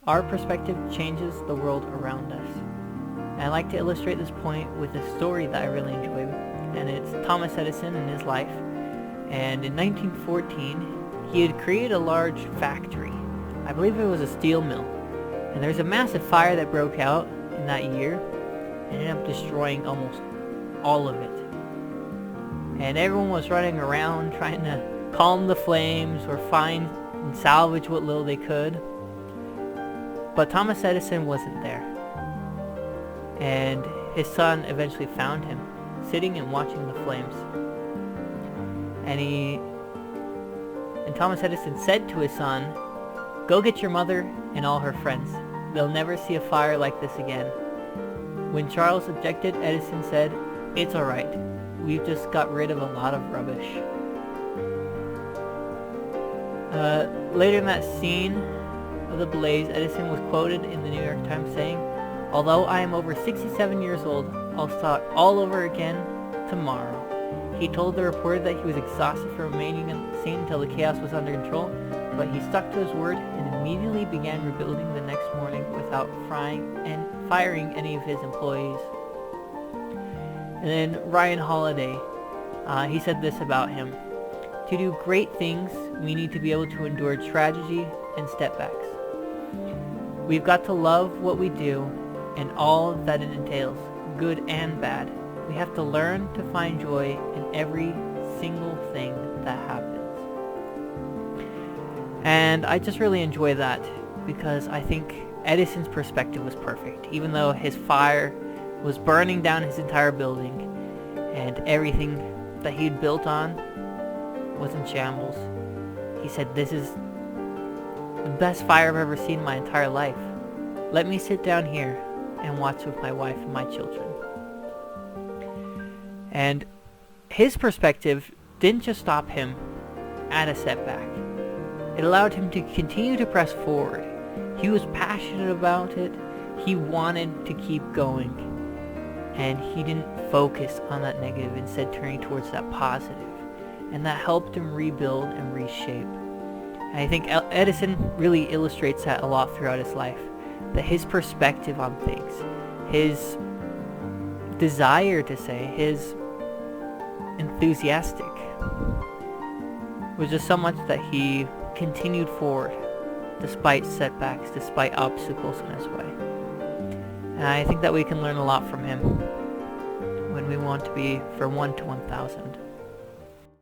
Our perspective changes the world around us. And I like to illustrate this point with a story that I really enjoy, and it's Thomas Edison and his life. And in 1914, he had created a large factory. I believe it was a steel mill. And there was a massive fire that broke out in that year and ended up destroying almost all of it. And everyone was running around trying to calm the flames or find and salvage what little they could. But Thomas Edison wasn't there. And his son eventually found him, sitting and watching the flames. And Thomas Edison said to his son, "Go get your mother and all her friends. They'll never see a fire like this again." When Charles objected, Edison said, "It's alright. We've just got rid of a lot of rubbish." Later in that scene of the blaze, Edison was quoted in the New York Times saying, "Although I am over 67 years old, I'll start all over again tomorrow." He told the reporter that he was exhausted from remaining on the scene until the chaos was under control, but he stuck to his word and immediately began rebuilding the next morning without firing any of his employees. And then Ryan Holiday, he said this about him: "To do great things, we need to be able to endure tragedy and setbacks. We've got to love what we do and all that it entails, good and bad. We have to learn to find joy in every single thing that happens." And I just really enjoy that because I think Edison's perspective was perfect. Even though his fire was burning down his entire building and everything that he'd built on was in shambles, he said, "This is the best fire I've ever seen in my entire life. Let me sit down here and watch with my wife and my children." And his perspective didn't just stop him at a setback. It allowed him to continue to press forward. He was passionate about it. He wanted to keep going. And he didn't focus on that negative, instead turning towards that positive. And that helped him rebuild and reshape. And I think Edison really illustrates that a lot throughout his life. That his perspective on things, his desire to say, his enthusiastic, was just so much that he continued forward despite setbacks, despite obstacles in his way. And I think that we can learn a lot from him when we want to be for 1 to 1,000.